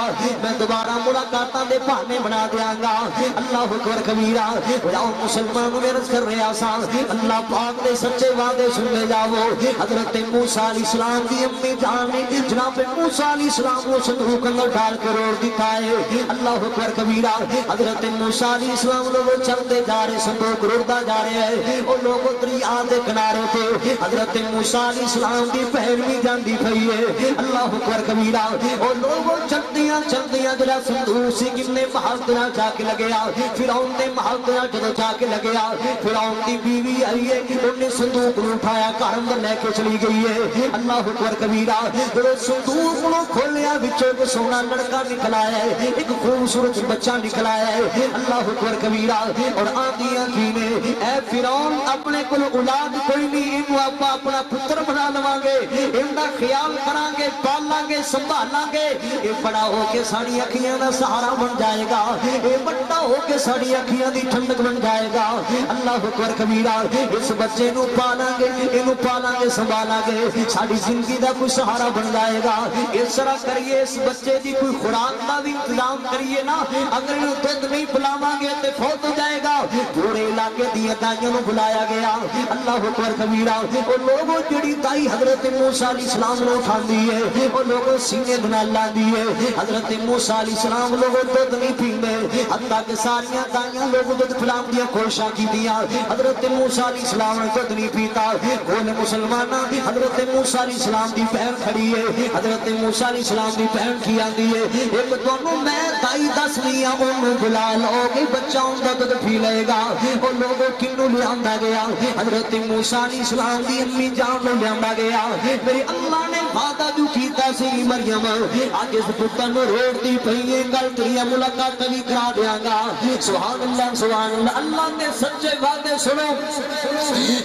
میں دوبارہ ملاقاتاں دے بہانے بنا دیاں گا اللہ اکبر کبیرہ جاؤ مسلمانوں میں عرض کر رہا سا اللہ پاک دے سچے وعدے سن لے جاؤ حضرت موسیٰ علیہ السلام دی امی جان نے جناب موسیٰ علیہ السلام کو صندوق اندر ڈال کے روڑ دیتا ہے اللہ اکبر کبیرہ حضرت موسیٰ علیہ السلام لوگ چلتے جا رہے صندوق روڑتا جا رہے ہیں اور لوگوں دریا دے کنارے پہ حضرت موسیٰ علیہ السلام دی پہل بھی جاندی پئی ہے اللہ اکبر کبیرہ اور لوگوں چلدیاں چلدیاں جڑا صندوق سی کنے محل دے جا کے لگیا فرعون دے محل دے جدوں جا کے لگیا فرعون دی بیوی آئی ہے انہوں نے صندوق نو اٹھایا گھر اندر لے کے چلی گئی ہے اللہ اکبر کبیرہ جدوں صندوق نو کھولیا وچوں ایک سونا لڑکا نکلا ہے ایک خوبصورت بچہ نکلا ہے اللہ اکبر کبیرہ اور آندیاں کی نے اے فرعون اپنے کول اولاد کوئی نہیں اینو آپا اپنا پتر بنا لواں گے ایندا خیال کراں گے پالاں گے سنبھالاں گے اے بڑا ہو کے ساڈی اکھیاں دا سہارا بن جائے گا اے بڑا ہو کے ساڈی اکھیاں دی ٹھنڈک بن جائے گا اللہ اکبر کبیرہ اس بچے نو پالاں گے اینو پالاں گے سنبھالاں گے ساڈی زندگی دا کوئی سہارا بن جائے گا اس طرح کریے اس بچے دی کوئی خوراک دا بھی انتظام کریے نا اگر انہوں دودھ نہیں پلاواں گے تے فوت ہو جائے گا پورے علاقے دی دائیوں نو بلایا گیا اللہ اکبر کبیرہ او لوگوں جڑی دائی حضرت موسیٰ علیہ السلام نو اٹھاندی ہے او لوگوں سینے دنال لاندی ہے حضرت موسیٰ علیہ السلام لوگوں دودھ نہیں پیندے حتیٰ کہ ساریاں دائیاں لوگوں دودھ پلام دیا کوشاں کی دیا حضرت موسیٰ علیہ السلام نے دودھ نہیں پیتا کون مسلمانہ حضرت موسیٰ علیہ السلام دی بہن کھڑی ہے حضرت موسیٰ علیہ السلام دی بہن کی آندی ہے ایک دونوں میں دائی دس لیا انہوں بلا لو کہ بچہ ان کا دودھ پی لے گا اور لوگوں کنوں لے آندہ گیا حضرت موسیٰ علیہ السلام دی امی جان لے آندہ گیا میری اللہ نے وعدہ جو کیتا سی مریم آج اس پتر میں روڑ دی پہیے گل تیریا ملاقات بھی کرا دیا گا سبحان اللہ اللہ نے سچے وعدے سنو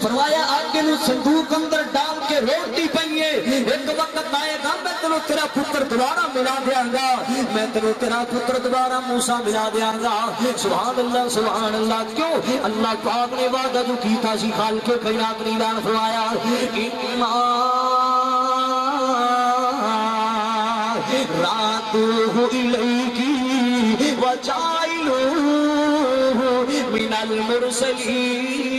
فرمایا آگے نو صندوق اندر ڈال کے روڑ دی پہیے ایک وقت آئے گا میں تنو تیرا پتر دوبارہ ملا دیا گا میں تنو تیرا پتر دوبارہ موسیٰ ملا دیا گا سبحان اللہ کیوں اللہ پاک نے وعدہ جو کیتا سی خالق کائنات نے اعلان فرمایا راتوہ الیکی وجائلوہ من المرسلین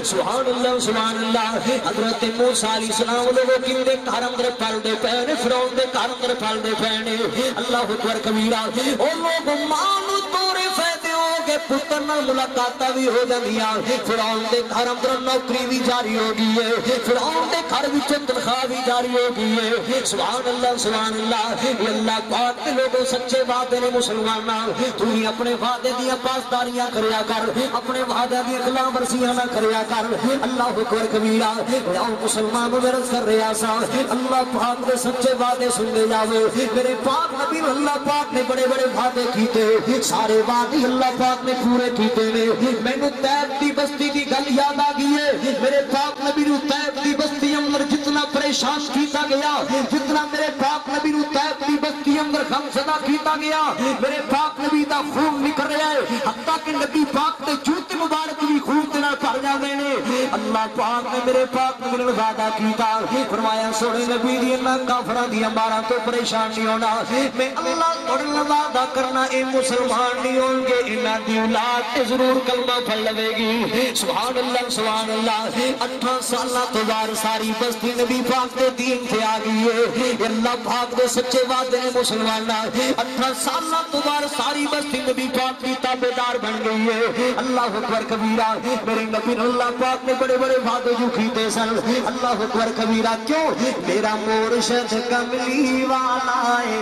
سبحان اللہ حضرت موسیٰ علیہ السلام لوگوں کیوں دے کارم در پھل دے پہنے فرعون دے کارم در پھل دے پہنے اللہ اکبر کبیرہ او لوگ مانو تورے فیدے ہو گے پتر نہ ملاقاتہ بھی ہو جاندیاں فرعون دے کارم در نوکری بھی جاری ہو گئی ہے فرعون دے گھر بھی تنخواہ بھی جاری ہو گئی ہے سبحان اللہ یہ اللہ پاک کے لوگوں سچے وعدے نے مسلماناں تو ہی اپنے وعدے دیا پاسداریاں کریا کر اپنے وعدے دیا خلاف ورزیاں نہ کریا کر اللہ اکبر کبیرہ یا مسلمانوں میں رض کر رہا سا اللہ پاک نے سچے وعدے سن لے جاوے میرے پاک نبی اللہ پاک نے بڑے بڑے وعدے کیتے سارے وعدے اللہ پاک نے پورے کیتے نے میں نے طیب دی بستی کی گل یاد آ گئی ہے میرے پاک نبی نے طیب دی بستی اندر جتنا پریشان کیتا گیا جتنا میرے پاک نبی نے طیب دی بستی اندر غم زدہ کیتا گیا میرے پاک نبی دا خون نکل رہا ہے حتیٰ کہ نبی پاک تے جوتے مبارک بھی خون تینا پھر جانے نے اللہ پاک نے میرے پاک نے میرے وعدہ کیتا فرمایا سوڑے نبی دی اللہ کافران دی ہمارا تو پریشان نہیں ہونا میں اللہ توڑنے وعدہ کرنا اے مسلمان نہیں ہوں گے انہاں دی اولاد تے ضرور کلمہ پھل لگے گی سبحان اللہ 18 سالہ تو بار ساری بستی نبی پاک دے دین تھے آگئی ہے اللہ پاک دے سچے وعدے نے مسلمان 18 سالہ تو بار ساری بستی نبی پاک کی تابعدار بن گئی ہے اللہ اکبر کبیرہ میرے نبی اللہ پاک نے بڑے بڑے وعدے جو کیتے سن اللہ اکبر کبیرہ کیوں میرا مرشد کملی والا ہے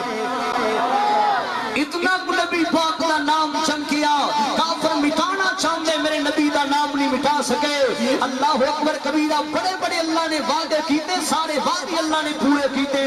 اتنا نبی پاک کا نام چمکیا کافر مٹانا چاہتے میرے نبی کا نام نہیں مٹا سکے اللہ اکبر کبیرہ بڑے بڑے اللہ نے وعدے کیتے سارے وعدے اللہ نے پورے کیتے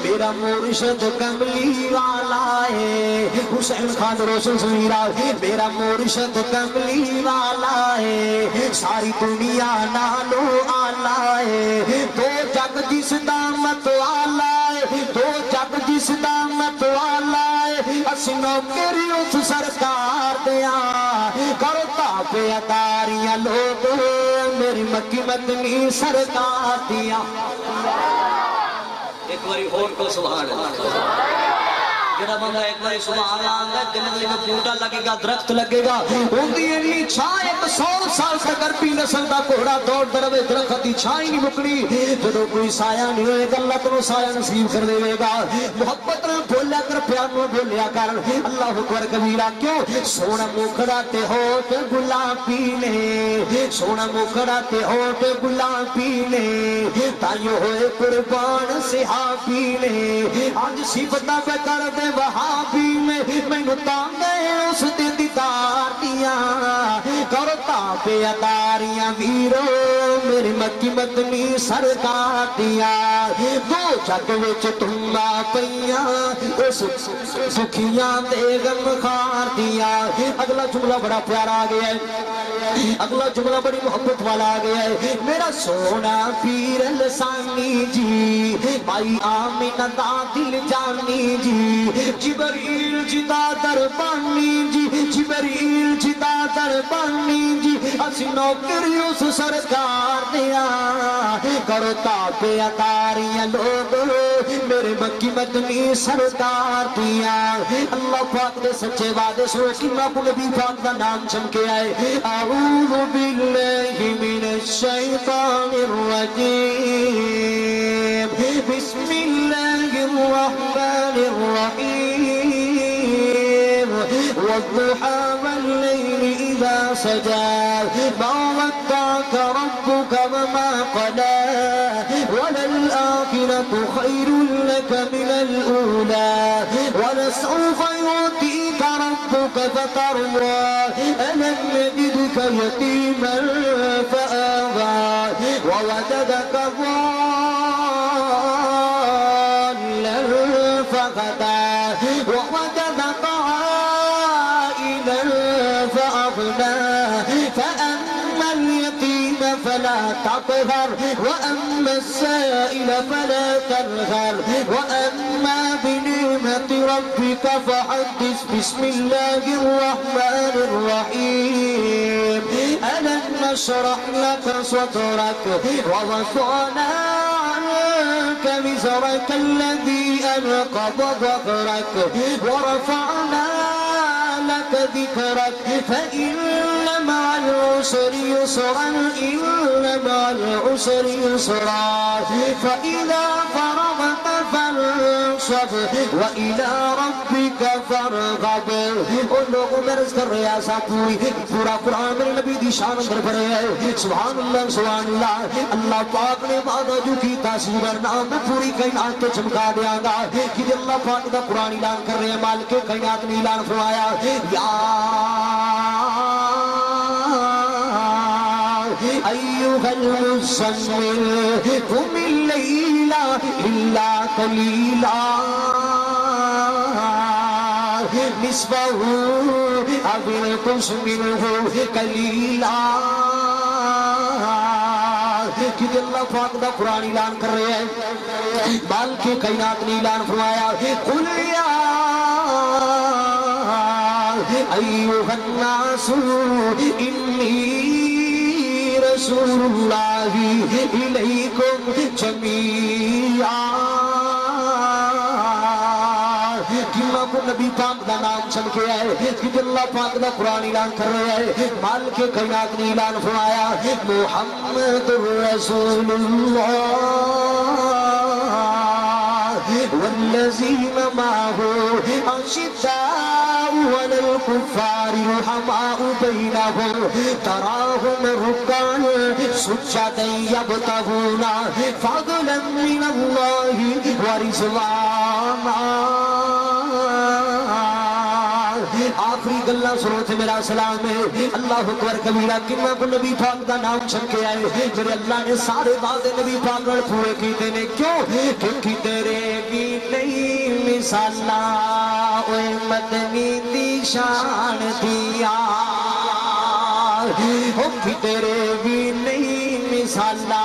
میرا مرشد کملی والا ہے حسین خان روشن سمیرہ میرا مرشد کملی والا ہے ساری دنیا نالو آلہ ہے دو جگ جس دامت والا ہے دو جگ جس دامت والا ہے اسنو کری اس سرکار دیا کرو تاپے اتاریاں لوگ میری مکی مدنی سرکار دیا ایک باری اور کو سبحان اللہ جڑا بندہ ایک باری سبحان اللہ ہے جنت میں بوٹا لگے گا درخت لگے گا ہوندی انہی چھائے 100 سال تک عربی نسل دا کوڑا دوڑ دروے درخت دی چھائی نہیں مکنی جدو کوئی سایہ نہیں ہوئے گا اللہ تو سایہ نصیب کر دے گا محبت نے بولیا کر پیار میں بولیا کر اللہ اکبر کبیرہ کیوں سونا مکھڑا تے ہوٹ گلابی نے سونا مکھڑا تے ہوٹ گلابی نے تائیو ہوئے قربان صحابی نے آج صفتہ پہ کر دے وہابی میں نتاں گئے اس دن دیدار دیا کرو تابے اداریاں ویرو میری مکی مدنی سرکار دیا دو جگ وچ تما پیاں اس سکھیاں دے غم خار دیا اگلا جملہ بڑا پیارا آ گیا ہے اگلا جملہ بڑی محبت والا آ گیا ہے میرا سونا پیر لسانی جی بھائی آمینہ دا دل جانی جی جبریل جدا دربانی جی جبریل جدا دربانی جی اسی نوکری اس سرکار دیا کرو تابے اداریاں لوگ میرے مکی مدنی سرکار دیا اللہ پاک دے سچے وعدے سو کہ نبی نبی پاک دا نام چمکے آئے اعوذ باللہ من الشیطان الرجیم بسم اللہ الرحمن الرحیم والضحى والليل إذا سجى ما ودعك ربك وما قلى وللآخرة خير لك من الأولى ولسوف يؤتيك ربك فترضى ألم يجدك يتيما فآوى ووجدك ضالا فهدى ووجدك عائلا فأغنى فأما اليتيم فلا تقهر وأما السائل فلا تنهر وأما بنعمة ربك فحدث بسم الله الرحمن الرحيم ألم نشرح لك صدرك ووضعنا عنك وزرك الذي أنقض ظهرك ورفعنا لك ذكرك فإن مع العسر يسرا إن مع العسر يسرا فإذا فرغت فانصب وإلى ربك فارغب اور لوگوں میں رزق کر رہے ایسا پورا قرآن میرے نبی دی شان اندر بھرے ہے سبحان اللہ سبحان اللہ اللہ پاک نے وعدہ جو کی تاثیر نام میں پوری کائنات کو چمکا دیا گا کہ اللہ پاک دا قرآن اعلان کر رہے ہیں مالک کائنات نے اعلان فرمایا یا أيها المزمل قم الليل إلا قليلا نصفه أو انقص منه قليلا کہ اللہ پاک دا قرآن اعلان کر رہے ہیں مالک کائنات نے اعلان فرمایا قل یا أيها الناس إني رسول اللہ الیکم جمیعا کیوں کو نبی پاک دا نام چل کے آئے کہ اللہ پاک دا قرآن اعلان کر رہے ہیں مالک کائنات نے اعلان فرمایا محمد رسول اللہ والذین معه أشداء على الكفار رحماء بينهم تراهم ركعا سجدا يبتغون فضلا من الله ورضوانا آخری گلہ سنو تھے میرا سلام ہے اللہ اکبر کبیرہ کنہ کو نبی پاک دا نام چھنکے آئے میرے اللہ نے سارے وعدے نبی پاک نے پورے کی دینے کیوں کیونکہ تیرے بھی نہیں مثالہ اوے مدنی دی شان دیا کہ تیرے بھی نہیں مثالہ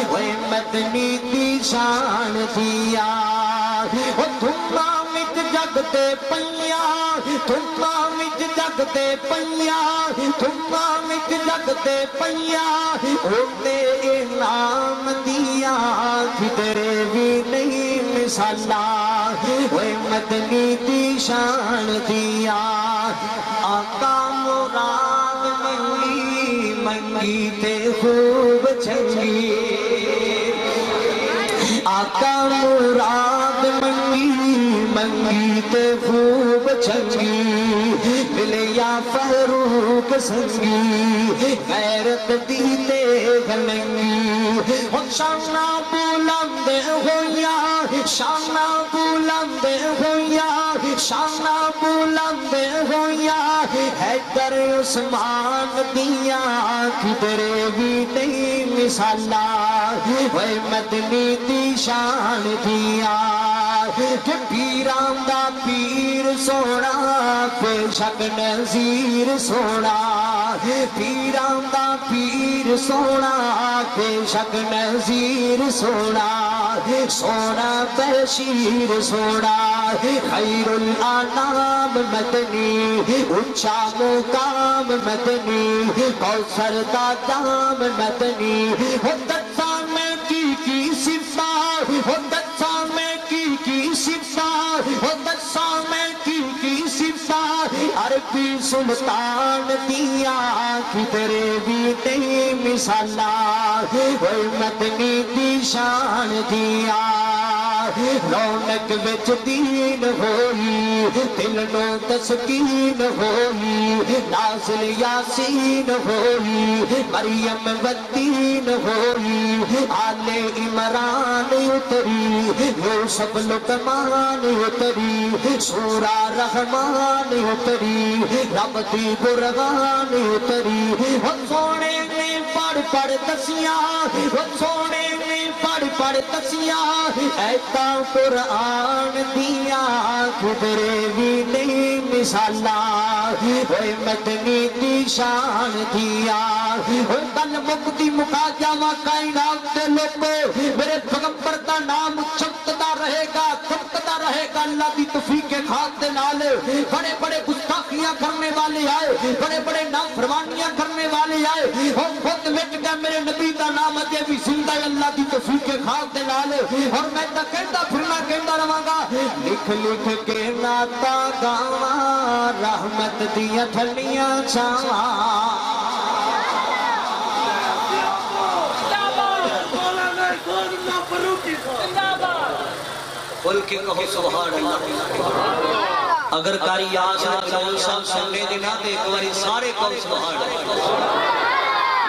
اوے مدنی دی شان دیا تم مت جگتے پنیا تم مت جگتے پنیا تم مت جگتے پنیا انہیں انعام دیا کہ تیرے بھی نہیں مثالہ وہ مدنی دی شان دیا آقا مراد منگی منگی تے خوب چنگی آقا مراد منگی منگی تے خوب چنگی ملے یا فروق سنگی غیرت دیتے گلنگی شانہ بلند ہویا شانہ بلند ہویا شانہ بلند ہویا حیدر عثمان دیا کدرے بھی نہیں مثالا وے مدنی دی شان دیا کہ پیران دا پیر سونا بے شک نظیر سونا پیران دا پیر سونا بے شک نظیر سونا سونا بشیر سونا خیر الانام مدنی اونچا مقام مدنی کوثر دا دام مدنی حدت میں کی صفات حدت میں کی صفات حدت میں کی صفات عربی سلطان دیا کدرے بھی نہیں مثالا وہ مدنی دی شان دیا رونق وچ دین ہوئی دل نو تسکین ہوئی نازل یاسین ہوئی مریم والدین ہوئی آل عمران اتری یوسف لقمان اتری سورہ رحمان اتری رب دی برغان اتری ہم سونے نے پڑھ دسیاں ہم سونے نے پڑھ دسیاں ایتا قرآن دیا کدرے بھی نہیں مثالا وہ مدنی دی شان دیا گل مکتی مکا جاوا کائنات دے لوگو میرے پیغمبر دا نام چمکتا رہے گا اللہ دی توفیق کے خاک دے نال بڑے بڑے گستاخیاں کرنے والے آئے بڑے بڑے نافرمانیاں کرنے والے آئے ہم خود مٹ گئے میرے نبی دا نام اجے بھی زندہ ہے اللہ دی توفیق کے خاک دے نال اور میں تا کہتا پھرنا کہتا رہاں گا لکھ لکھ کے ناتا گاواں رحمت دیاں ٹھنڈیاں چھاواں بول کے کہو سبحان اللہ اگر کاری یاس بلال صاحب سننے دینا تو ایک باری سارے کہو سبحان اللہ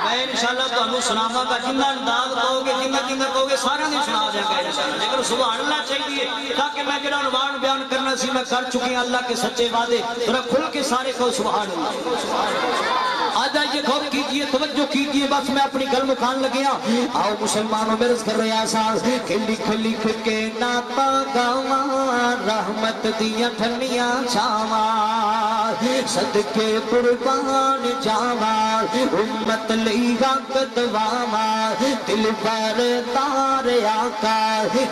میں انشاءاللہ تو ہمیں سناما کا جنہ انداز کہو گے جنہ کہو گے سارے نہیں سنا دیں گا انشاءاللہ لیکن سبحان اللہ چاہیے تاکہ میں جنہ عنوان بیان کرنا سی میں کر چکی ہیں اللہ کے سچے وعدے ذرا کھل کے سارے کہو سبحان اللہ آج آئیے غور کیجئے توجہ کیجئے بس میں اپنی گل مکان لگیا آؤ مسلمانوں میں رس کر رہے آساس کہ لکھ لکھ کے ناتا گاواں رحمت دیاں ٹھنڈیاں چھاواں صدقے قربان جاواں امت لئی حق دواواں دل پر تار آقا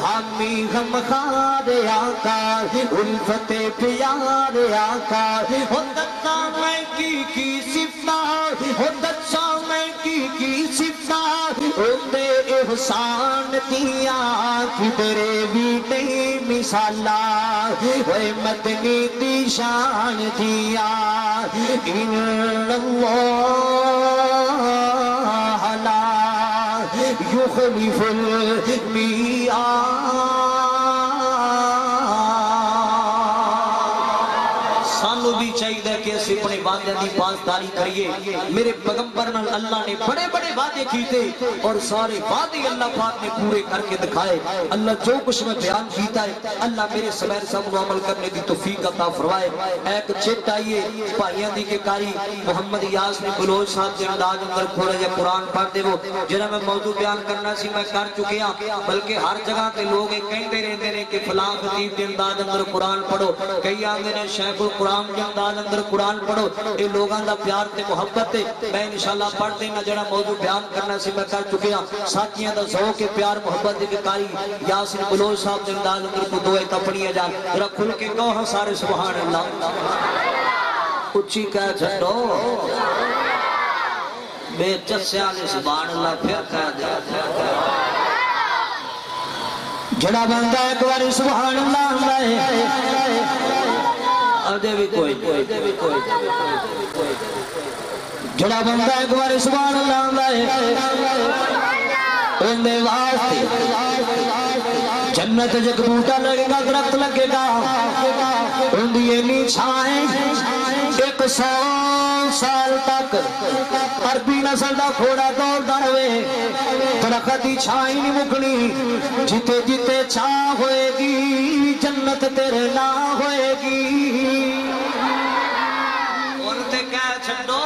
حامی غمخوار آقا الفت پیار آقا حدت میں کی صفات حدت میں کی صفات اندے احسان دیا کدرے بھی نہیں مثالا وہ مدنی دی شان دیا ان اللہ لا یخلف المیعاد سانو بھی چاہیے کہ اسی اپنے وعدے دی پاسداری کریے میرے پیغمبر نال اللہ نے بڑے بڑے وعدے کیتے اور سارے وعدے اللہ پاک نے پورے کر کے دکھائے اللہ جو کچھ میں بیان کیتا ہے اللہ میرے سمیر صاحب عمل کرنے دی توفیق عطا فرمائے ایک چٹ آئیے بھائیاں دی کے کاری محمد یاس نے بلوچ صاحب کے انداز اندر کھوڑا یا قرآن پڑھ دے وہ جنہاں میں موضوع بیان کرنا سی میں کر چکے ہیں بلکہ ہر جگہ کے لوگ کہتے رہتے ہیں کہ فلاں خطیب کے انداز اندر قرآن پڑھو کئی آندے نے شیخ القرآن کے انداز اندر قرآن پڑھو اے لوگاں دا پیار تے محبت ہے میں انشاءاللہ پڑھ دینا جڑا موضوع بیان کرنا سی میں کر چکے ہیں ساتھیاں دا ذوق کے پیار محبت دے کاری یاسر بلوچ صاحب دے انداز اندر کو دعائیں تپڑیاں جان ذرا کھل کے کہو ہاں سارے سبحان اللہ اچھی کہہ چھڈو بے چسیا نے سبحان اللہ پھر کہہ دے جڑا بندہ ایک بار سبحان اللہ ہے ادے بھی کوئی جڑا بندہ ایک بار سبحان اللہ ہے اندے واسطے جنت جگ بوٹا لگے گا درخت لگے گا اندی اینی چھائیں 100 سال تک عربی نسل دا گھوڑا دوڑدا رہے درخت دی چھاں ہی نہیں مکنی جتے جتے چھاں ہوئے گی جنت تیرے نہ ہوئے گی اور تے کہہ چھڈو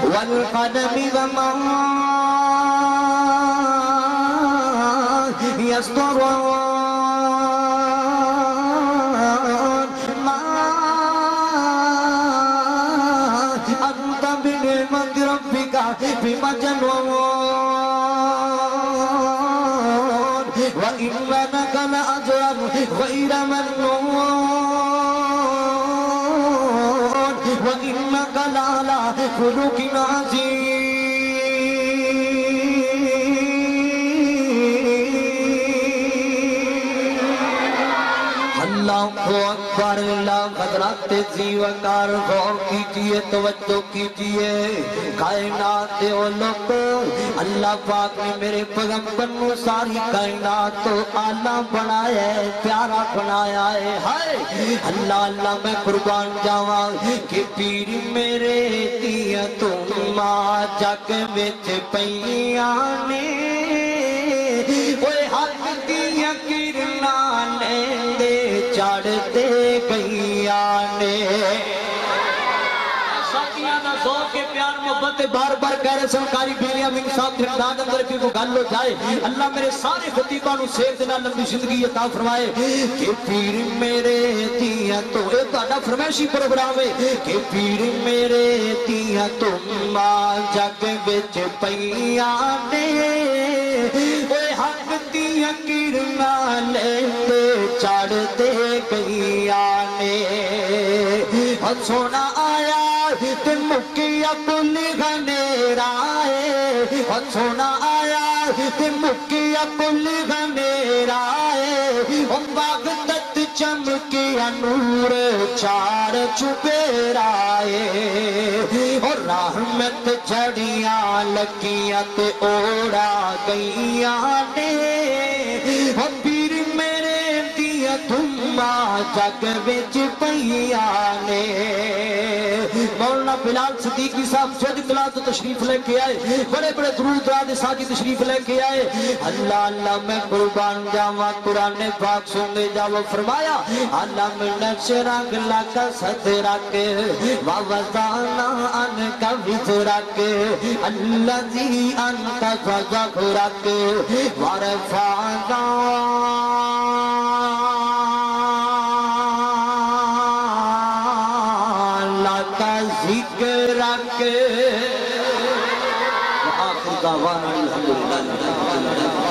والقدم وما يسطرون ما أنت بنعمة ربك بمجنون وإنك لأجرا غير ممنون وإنك لعلى خلق عظيم اللہ اکبر اللہ حضرات زیوکار غور کیجئے توجہ کیجئے کائنات علق اللہ پاک نے میرے پیغمبر کو ساری کائنات تو اعلیٰ بنایا ہے پیارا بنایا ہے ہائے اللہ اللہ میں قربان جاواں کہ پیر میرے دیا تم جگ وچ پیاں نے اوے حق دیا کرنا لیندے چڑھتے گئیاں نے ساتھیاں دا ذوق کے پیار محبت بار بار کہہ رہے سرکاری بیلیاں من صاحب درداد اندر بھی وہ گل ہو جائے اللہ میرے سارے خطیبہ نو سیر دینا لمبی زندگی عطا فرمائے کہ پیر میرے دیا تو اے تہاڈا فرمائشی پروگرام ہے کہ پیر میرے دیا تم جگ وچ پیاں نے اوے حق دیا کرنا لیندے چڑھتے گئیاں نے سونا آیا تے مکیا کل گھنیرائے سونا آیا تے مکیا کل گھنیرائے باغ چمکیا نور چار چپیرائے اور رحمت جڑیاں لگیاں تے اوڑا گئیاں نے اور پیر میرے دیا تم جگ وچ پیاں نے مولانا بلال صدیقی صاحب جد کلاس تو تشریف لے کے آئے بڑے بڑے درود دراد ساجی تشریف لے کے آئے اللہ اللہ میں قربان جاواں قرآن پاک سننے جاؤ فرمایا علم نشرح لک صدرک ووضعنا عنک وزرک الذی انقض ظہرک ورفعنا ذکرک وآخر دعوانا الحمدللہ